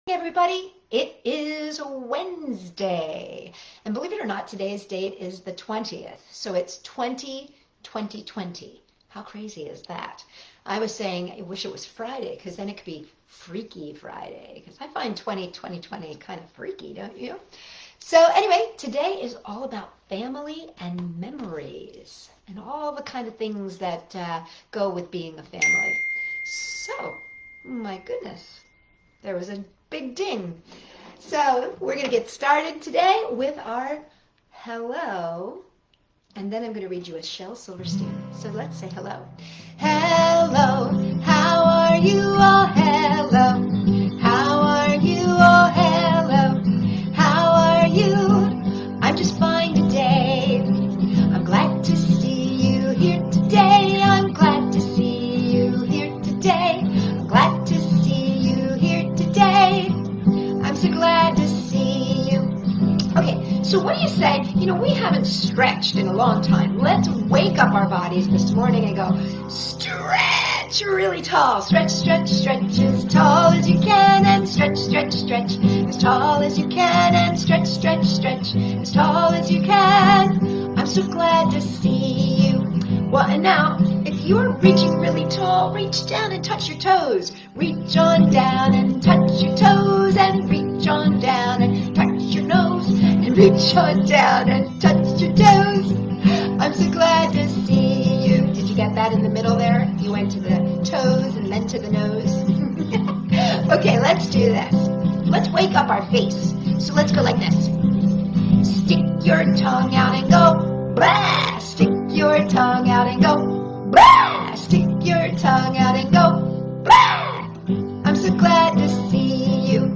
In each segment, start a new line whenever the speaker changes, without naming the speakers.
Hey everybody, it is Wednesday, and believe it or not, today's date is the 20th, so it's 2020. How crazy is that? I was saying I wish it was Friday, because then it could be Freaky Friday, because I find 2020 kind of freaky, don't you? So anyway, today is all about family and memories, and all the kind of things that go with being a family. So, my goodness, there was a big ding. So we're going to get started today with our hello, and then I'm going to read you a Shel Silverstein. So let's say hello. Hello, how are you all? Hello, how are you all? Hello, how are you? I'm just fine today. I'm glad to see you here today. I'm glad to see you here today. I'm glad to see you here today. I'm so glad to see you. Okay, so what do you say? You know, we haven't stretched in a long time. Let's wake up our bodies this morning and go, stretch really tall. Stretch, stretch, stretch as tall as you can, and stretch, stretch, stretch as tall as you can, and stretch, stretch, stretch as tall as you can. I'm so glad to see you. Well, and now, if you're reaching really tall, reach down and touch your toes. Reach on down and touch your toes, and reach on down and touch your nose, and reach on down and touch your toes. I'm so glad to see you. Did you get that in the middle there? You went to the toes and then to the nose. Okay, let's do this. Let's wake up our face. So let's go like this. Stick your tongue out and go, blah! Stick your tongue out and go, blah! Stick your tongue out and go, blah! I'm so glad to see you.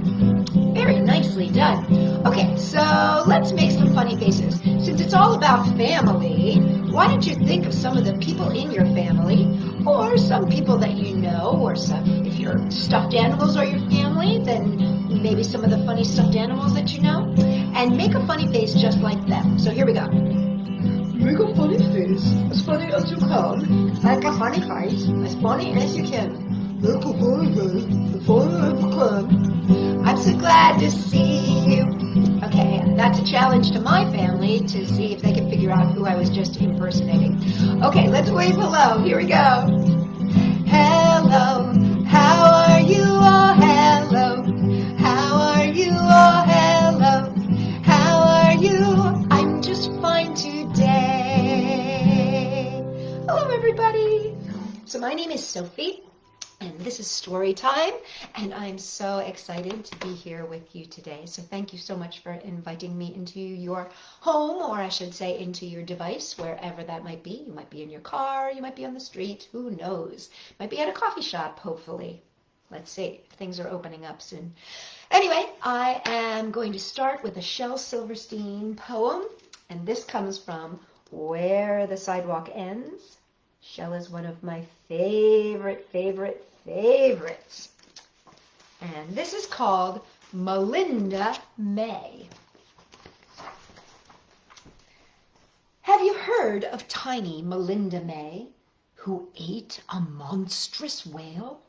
Very nicely done. Okay, so let's make some funny faces. Since it's all about family, why don't you think of some of the people in your family, or some people that you know, or some, if your stuffed animals are your family, then maybe some of the funny stuffed animals that you know, and make a funny face just like them. So here we go. Make a funny face, as funny as you can. Make a funny face, as funny as you can. Make a funny face, as funny as you can. I'm so glad to see you. Okay, that's a challenge to my family to see if they can figure out who I was just impersonating. Okay, let's wave hello. Here we go. Hello, how are you all? Hello, how are you all? Hello, how are you? I'm just fine today. Hello, everybody. So my name is Sophie, and this is Storytime, and I'm so excited to be here with you today. So thank you so much for inviting me into your home, or I should say into your device, wherever that might be. You might be in your car, you might be on the street, who knows? Might be at a coffee shop, hopefully. Let's see, things are opening up soon. Anyway, I am going to start with a Shel Silverstein poem, and this comes from Where the Sidewalk Ends. Shel is one of my favorites. And this is called Melinda Mae. Have you heard of tiny Melinda Mae, who ate a monstrous whale?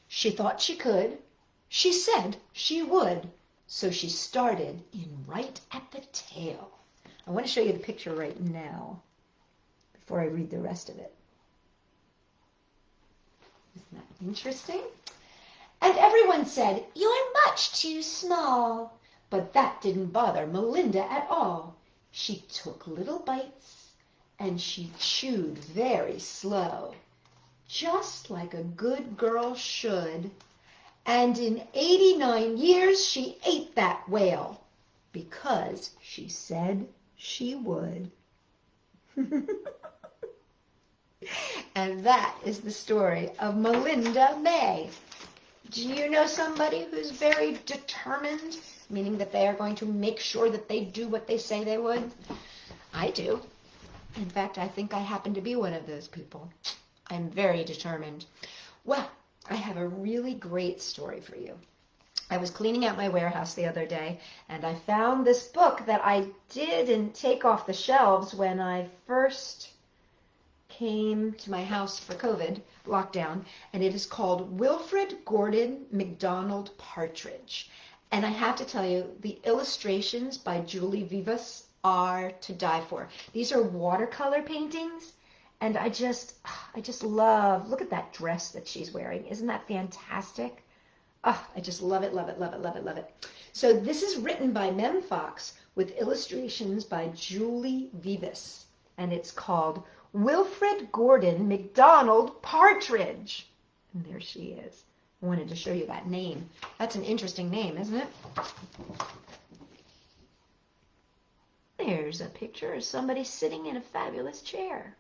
She thought she could. She said she would. So she started in right at the tail. I want to show you the picture right now before I read the rest of it. Isn't that interesting? And everyone said, "You're much too small." But that didn't bother Melinda at all. She took little bites, and she chewed very slow, just like a good girl should. And in 89 years she ate that whale, because she said she would. And that is the story of Melinda Mae. Do you know somebody who's very determined, meaning that they are going to make sure that they do what they say they would? I do. In fact, I think I happen to be one of those people. I'm very determined. Well, I have a really great story for you. I was cleaning out my warehouse the other day, and I found this book that I didn't take off the shelves when I first came to my house for COVID lockdown, and it is called Wilfred Gordon McDonald Partridge. And I have to tell you, the illustrations by Julia Vivas are to die for. These are watercolor paintings, and I just love, look at that dress that she's wearing. Isn't that fantastic? Oh, I just love it, love it, love it, love it, love it. So this is written by Mem Fox with illustrations by Julia Vivas, and it's called Wilfred Gordon McDonald Partridge. And there she is. I wanted to show you that name. That's an interesting name, isn't it? There's a picture of somebody sitting in a fabulous chair.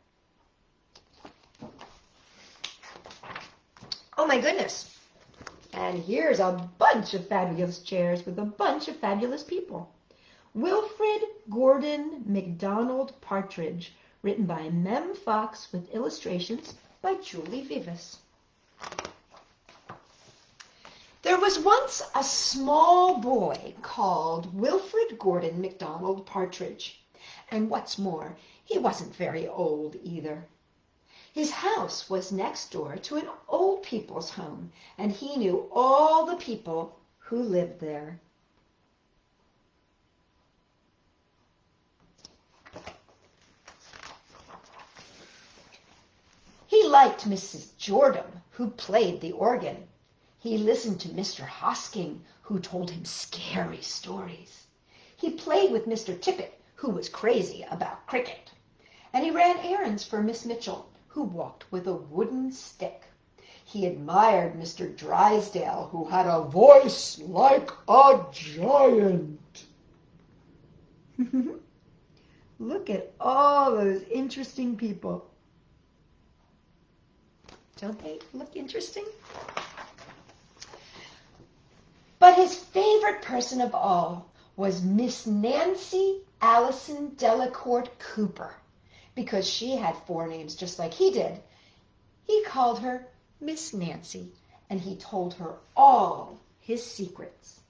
Oh my goodness. And here's a bunch of fabulous chairs with a bunch of fabulous people. Wilfred Gordon McDonald Partridge, written by Mem Fox with illustrations by Julia Vivas. There was once a small boy called Wilfred Gordon McDonald Partridge. And what's more, he wasn't very old either. His house was next door to an old people's home, and he knew all the people who lived there. He liked Mrs. Jordan, who played the organ. He listened to Mr. Hosking, who told him scary stories. He played with Mr. Tippet, who was crazy about cricket. And he ran errands for Miss Mitchell, who walked with a wooden stick. He admired Mr. Drysdale, who had a voice like a giant. Look at all those interesting people. Don't they look interesting? But his favorite person of all was Miss Nancy Allison Delacourt Cooper, because she had 4 names just like he did. He called her Miss Nancy, and he told her all his secrets.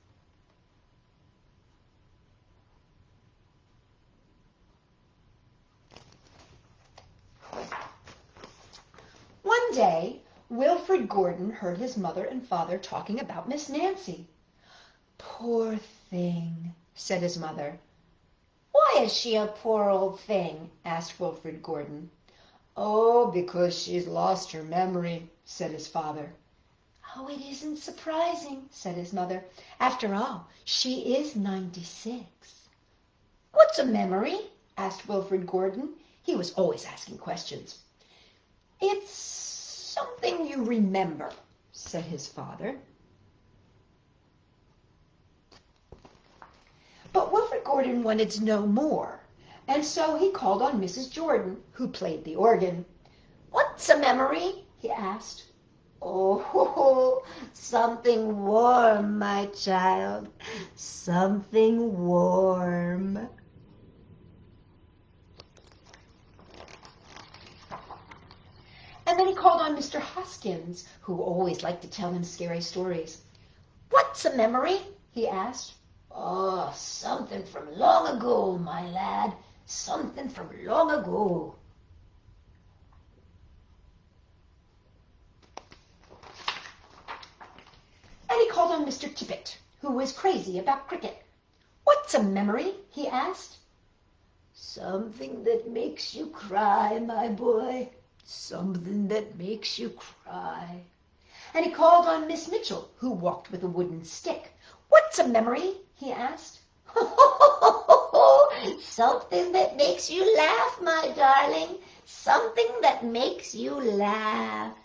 One day, Wilfred Gordon heard his mother and father talking about Miss Nancy. "Poor thing," said his mother. "Why is she a poor old thing?" asked Wilfred Gordon. "Oh, because she's lost her memory," said his father. "Oh, it isn't surprising," said his mother. "After all, she is 96. "What's a memory?" asked Wilfred Gordon. He was always asking questions. "It's something you remember," said his father. But Wilfred Gordon wanted to know more, and so he called on Mrs. Jordan, who played the organ. "What's a memory?" he asked. "Oh, something warm, my child, something warm." And then he called on Mr. Hoskins, who always liked to tell him scary stories. "What's a memory?" he asked. "Oh, something from long ago, my lad, something from long ago." And he called on Mr. Tippet, who was crazy about cricket. "What's a memory?" he asked. "Something that makes you cry, my boy, something that makes you cry." And he called on Miss Mitchell, who walked with a wooden stick. "What's a memory?" he asked. "Something that makes you laugh, my darling, something that makes you laugh."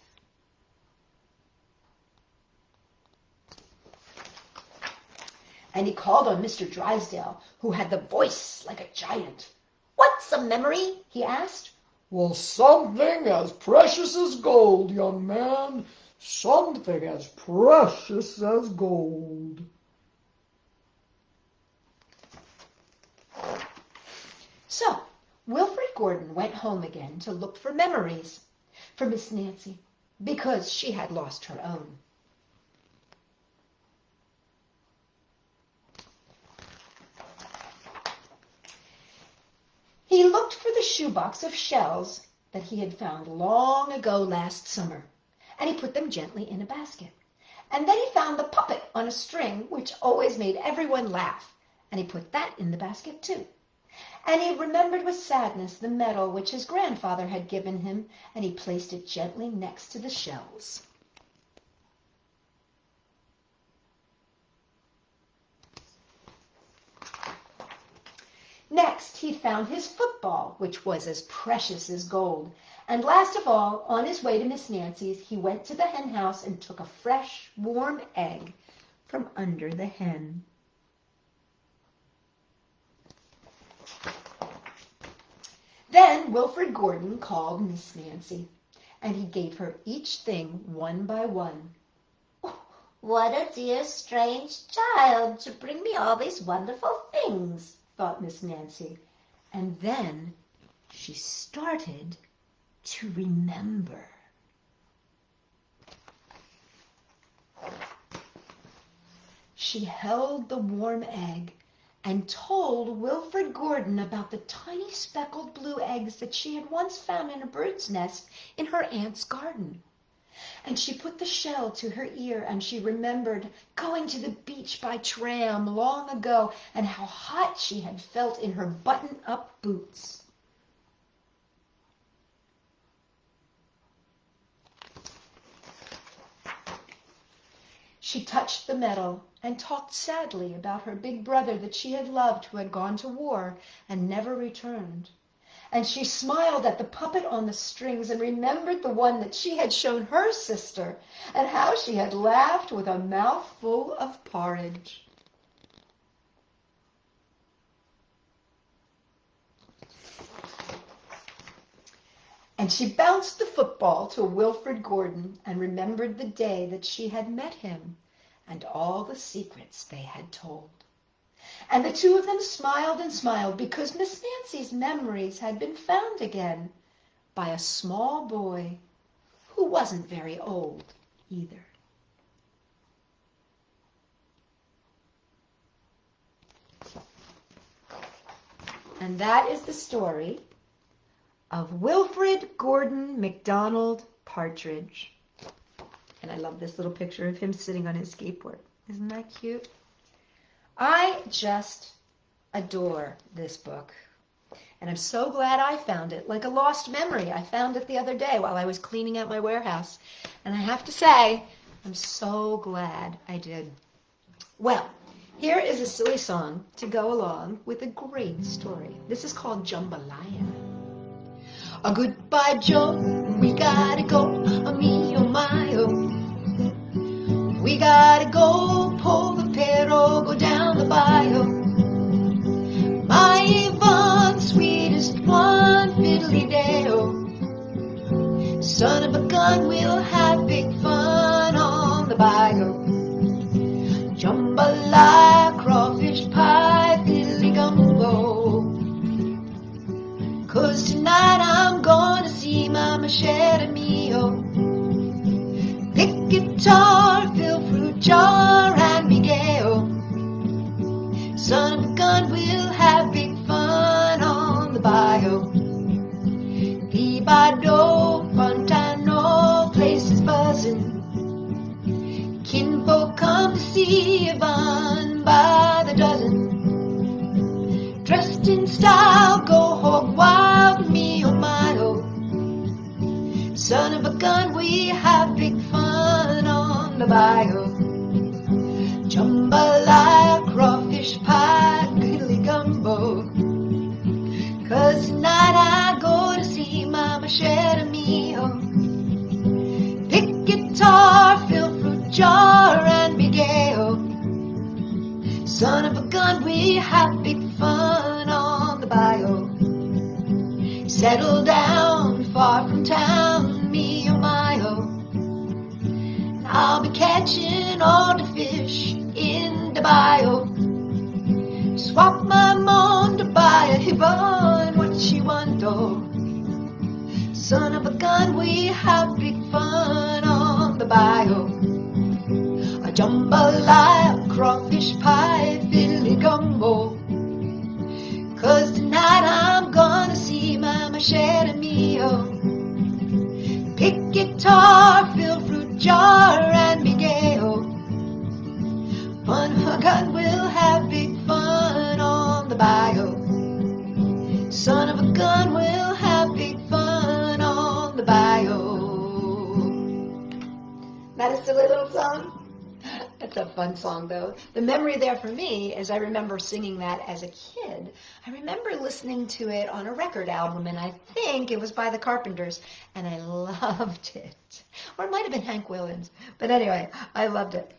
And he called on Mr. Drysdale, who had the voice like a giant. "What's a memory?" he asked. "Well, something as precious as gold, young man, something as precious as gold." So, Wilfred Gordon went home again to look for memories for Miss Nancy, because she had lost her own. He looked for the shoebox of shells that he had found long ago last summer, and he put them gently in a basket. And then he found the puppet on a string, which always made everyone laugh, and he put that in the basket too. And he remembered with sadness the medal which his grandfather had given him, and he placed it gently next to the shells. Next, he found his football, which was as precious as gold. And last of all, on his way to Miss Nancy's, he went to the hen house and took a fresh, warm egg from under the hen. Then Wilfred Gordon called Miss Nancy, and he gave her each thing one by one.
"Oh, what a dear, strange child to bring me all these wonderful things,"
thought Miss Nancy. And then she started to remember. She held the warm egg and told Wilfred Gordon about the tiny speckled blue eggs that she had once found in a bird's nest in her aunt's garden. And she put the shell to her ear, and she remembered going to the beach by tram long ago and how hot she had felt in her button-up boots. She touched the medal and talked sadly about her big brother that she had loved, who had gone to war and never returned. And she smiled at the puppet on the strings and remembered the one that she had shown her sister, and how she had laughed with a mouth full of porridge. And she bounced the football to Wilfred Gordon and remembered the day that she had met him and all the secrets they had told. And the two of them smiled and smiled, because Miss Nancy's memories had been found again by a small boy who wasn't very old either. And that is the story of Wilfred Gordon McDonald Partridge. And I love this little picture of him sitting on his skateboard. Isn't that cute? I just adore this book. And I'm so glad I found it, like a lost memory. I found it the other day while I was cleaning out my warehouse. And I have to say, I'm so glad I did. Well, here is a silly song to go along with a great story. This is called Jambalaya. A goodbye, Joe, we gotta go, me oh my oh. We gotta go, pull the perro, go down the bayou. My Yvonne, sweetest one, fiddly-day-o. Son of a gun, we'll have big fun on the bayou. Jambalaya, crawfish pie, fiddly-gumbo. 'Cause tonight I'm gonna see Mama Shepard mio. Pick guitar, fill fruit jar, and Miguel. Son of a gun, we'll have big fun on the bayou. Pibado, Fontano, places buzzing. Kinfolk come to see Yvonne by the dozen. Dressed in style, go hog wild, me oh my oh. Son of a gun, we have big fun on the bayou. Jambalaya, crawfish pie, piddly gumbo. 'Cause tonight I go to see Mama Shepard mio. Pick guitar, fill fruit jar, and Miguel. Son of a gun, we have big fun on the bayou. Settle down far from town, me oh my oh. And I'll be catching all the fish in the bayou. Swap my mom to buy a Yvonne what she want oh. Son of a gun, we have big fun on the bayou. A jambalaya, crawfish pie, fiddly gumbo. 'Cause tonight I'm gonna see Mama Shepard mio. a silly little song? It's a fun song, though. The memory there for me is I remember singing that as a kid. I remember listening to it on a record album, and I think it was by the Carpenters, and I loved it. Or it might have been Hank Williams. But anyway, I loved it.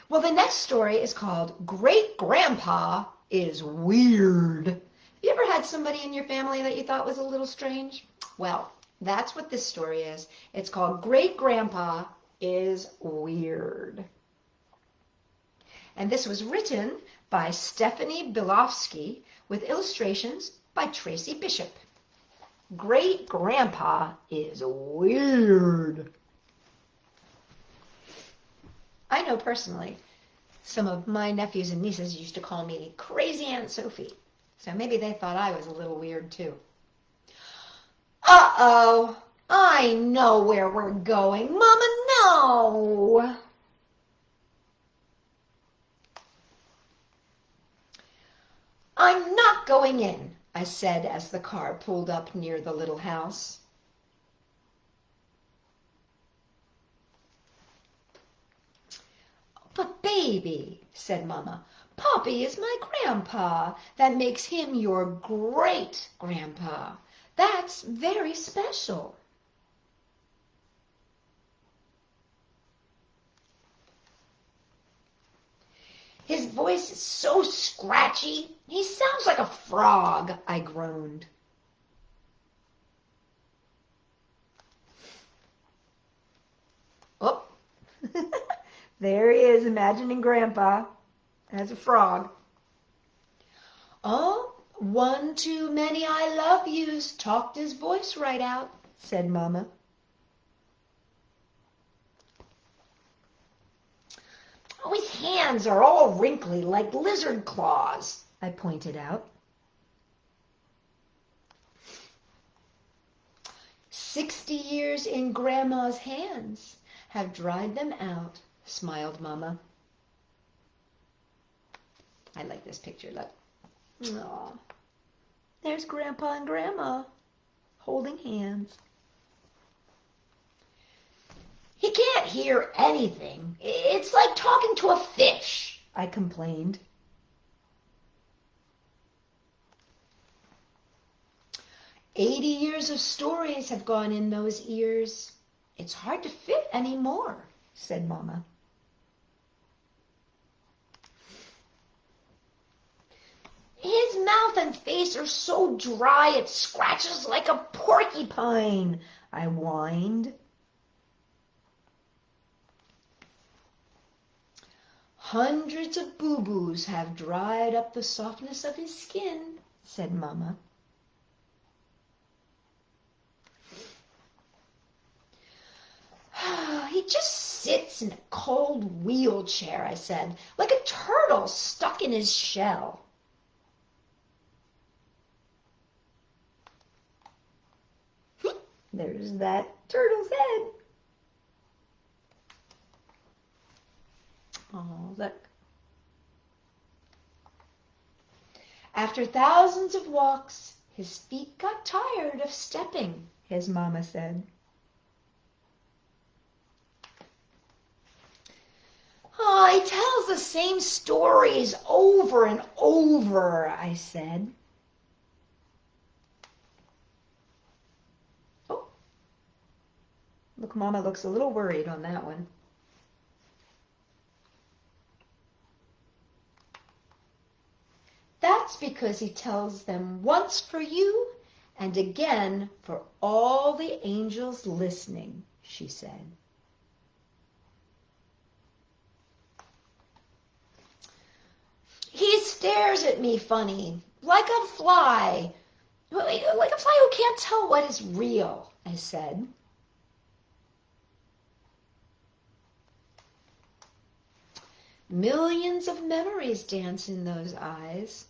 Well, the next story is called Great Grandpa is Weird. Have you ever had somebody in your family that you thought was a little strange? Well, that's what this story is. It's called Great Grandpa is Weird. And this was written by Stephanie Bilovsky with illustrations by Tracy Bishop. Great Grandpa is Weird. I know personally, some of my nephews and nieces used to call me Crazy Aunt Sophie. So maybe they thought I was a little weird too. Uh-oh, I know where we're going. Mama, no. I'm not going in, I said as the car pulled up near the little house. But baby, said Mama, Poppy is my grandpa. That makes him your great grandpa. That's very special. His voice is so scratchy. He sounds like a frog, I groaned. Oh, there he is, imagining Grandpa as a frog. Oh, one too many I love yous talked his voice right out, said Mama. Oh, his hands are all wrinkly like lizard claws, I pointed out. 60 years in Grandma's hands have dried them out, smiled Mama. I like this picture, look. Aw, there's Grandpa and Grandma holding hands. He can't hear anything. It's like talking to a fish, I complained. "80 years of stories have gone in those ears. It's hard to fit anymore," said Mama. His mouth and face are so dry it scratches like a porcupine, I whined. Hundreds of boo-boos have dried up the softness of his skin, said Mama. He just sits in a cold wheelchair, I said, like a turtle stuck in his shell. There's that turtle's head. Oh, look. After thousands of walks, his feet got tired of stepping, his Mama said. Oh, he tells the same stories over and over, I said. Oh, look, Mama looks a little worried on that one. That's because he tells them once for you and again for all the angels listening, she said. He stares at me funny, like a fly. Like a fly who can't tell what is real, I said. Millions of memories dance in those eyes.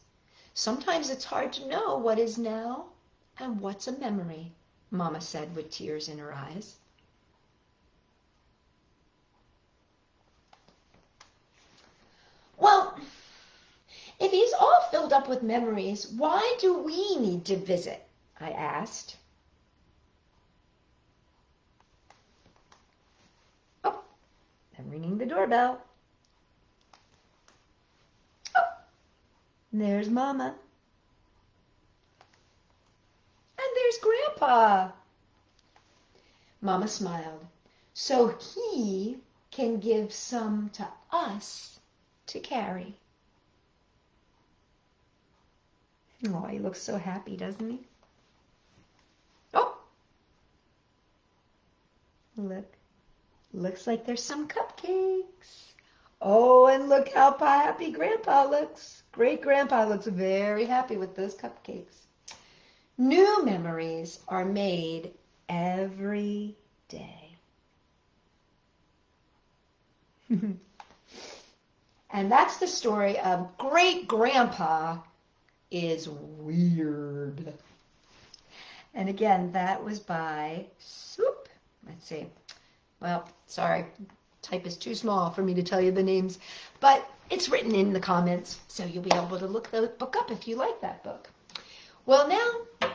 Sometimes it's hard to know what is now and what's a memory, Mama said with tears in her eyes. Well, if he's all filled up with memories, why do we need to visit? I asked. Oh, doorbell. Oh, there's Mama. And there's Grandpa. Mama smiled. So he can give some to us to carry. Oh, he looks so happy, doesn't he? Oh, look. Looks like there's some cupcakes. Oh, and look how happy Grandpa looks. Great-grandpa looks very happy with those cupcakes. New memories are made every day. And that's the story of Great-Grandpa is Weird. And again, that was by let's see. Well, sorry, type is too small for me to tell you the names, but it's written in the comments, so you'll be able to look the book up if you like that book. Well, now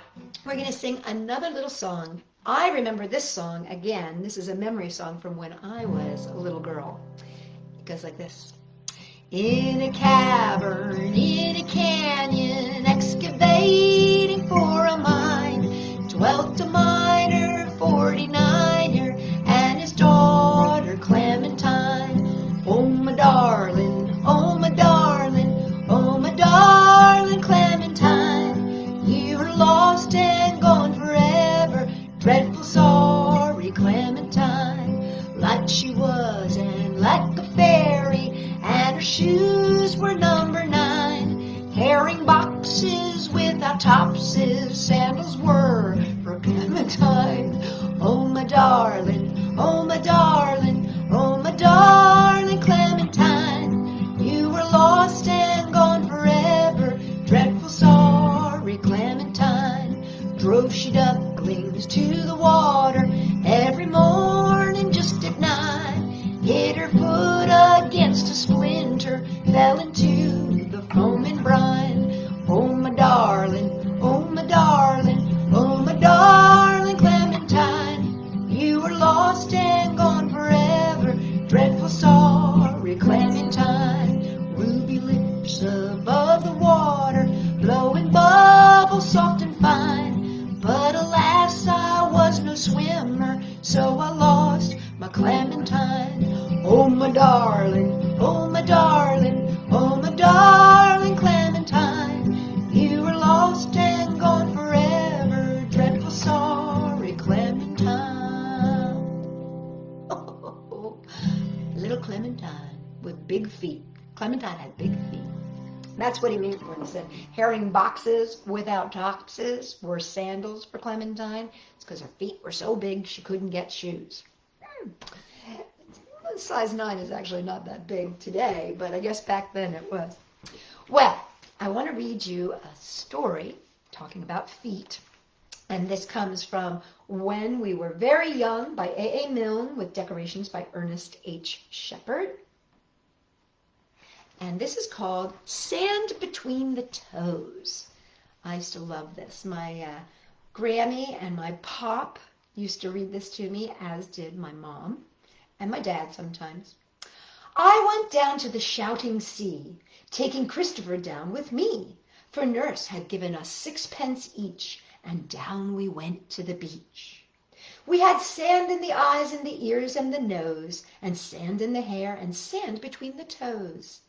we're going to sing another little song. I remember this song, again, this is a memory song from when I was a little girl. It goes like this. In a cavern, in a canyon, excavating for a mine, dwelt a miner, 49er, and his daughter Clementine. Oh, my darling, oh, my darling, oh, my darling Clementine, you are lost and gone forever, dreadful sorry Clementine, like she was and like a fairy, and her shoes were number 9. Herring boxes without topses, sandals were for Clementine. Oh, my darling, oh, my darling, oh, my darling Clementine, you were lost and gone forever, dreadful sorry Clementine. Drove she ducklings to the water every morning just at 9. Hit her foot against a splinter, fell into the foaming brine. Oh, my darling, oh, my darling, oh, my darling Clementine, you were lost and gone forever, dreadful sorry Clementine. Ruby lips above the water, blowing bubbles soft and fine. But alas, I was no swimmer, so I lost my Clementine. Oh, my darling, oh, my darling, oh, my darling Clementine, you were lost and gone forever, dreadful sorry Clementine. Oh, little Clementine with big feet. Clementine had big feet. That's what he meant when he said herring boxes without topses were sandals for Clementine. It's because her feet were so big she couldn't get shoes. Size 9 is actually not that big today, but I guess back then it was. Well, I want to read you a story talking about feet. And this comes from When We Were Very Young by A.A. Milne with decorations by Ernest H. Shepard. And this is called Sand Between the Toes. I used to love this. My Grammy and my pop used to read this to me, as did my mom and my dad sometimes. I went down to the shouting sea, taking Christopher down with me, for nurse had given us 6 pence each, and down we went to the beach. We had sand in the eyes and the ears and the nose, and sand in the hair and sand between the toes.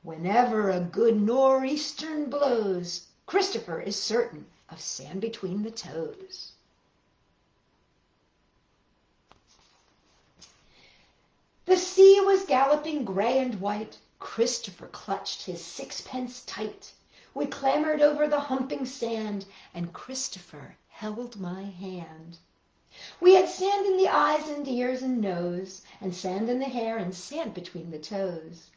Whenever a good nor'eastern blows, Christopher is certain of sand between the toes. The sea was galloping gray and white. Christopher clutched his 6 pence tight. We clambered over the humping sand, and Christopher held my hand. We had sand in the eyes and ears and nose, and sand in the hair and sand between the toes.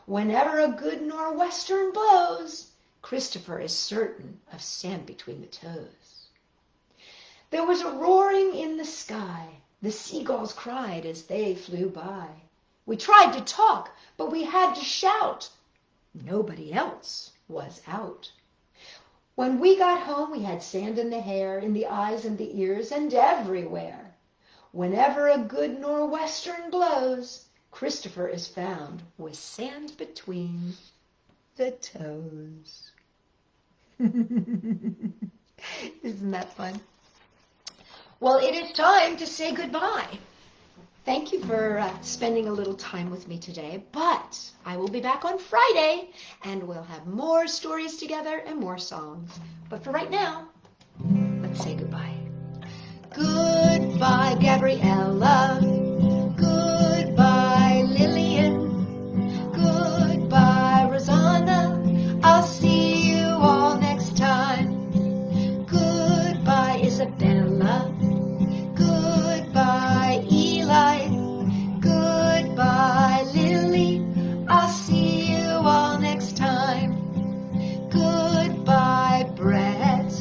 Whenever a good nor'western blows, Christopher is certain of sand between the toes. There was a roaring in the sky. The seagulls cried as they flew by. We tried to talk, but we had to shout. Nobody else was out. When we got home, we had sand in the hair, in the eyes and the ears, and everywhere. Whenever a good nor'western blows, Christopher is found with sand between the toes. Isn't that fun? Well, it is time to say goodbye. Thank you for spending a little time with me today, but I will be back on Friday, and we'll have more stories together and more songs. But for right now, let's say goodbye. Goodbye, Gabriella. Goodbye, Lillian. Goodbye, Rosanna. I'll see you all next time. Goodbye, Isabella. Goodbye, Eli. Goodbye, Lily. I'll see you all next time. Goodbye, Brett.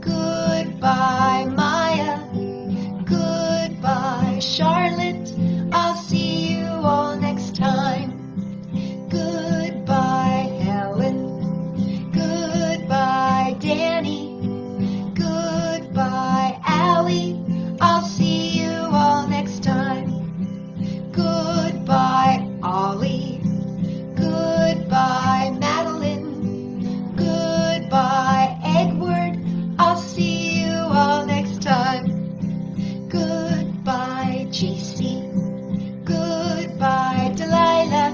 Goodbye, Maya. Goodbye, Charlotte. I'll see you all next time. Goodbye, Helen. Goodbye, Danny. Goodbye, Allie. I'll see you all next time. Goodbye, Ollie. Goodbye, Madeline. Goodbye, Edward. I'll see you all next time. Goodbye, JC. Goodbye, Delilah.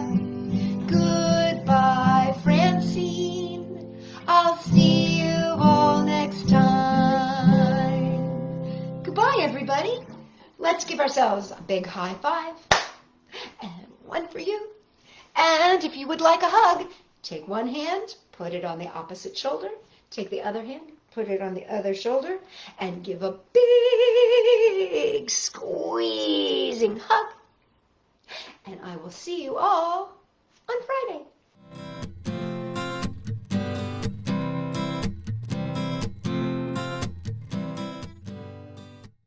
Goodbye, Francine. I'll see you all next time. Goodbye, everybody. Let's give ourselves a big high five. And one for you. And if you would like a hug, take one hand, put it on the opposite shoulder. Take the other hand, put it on the other shoulder, and give a big squeezing hug. And I will see you all on Friday.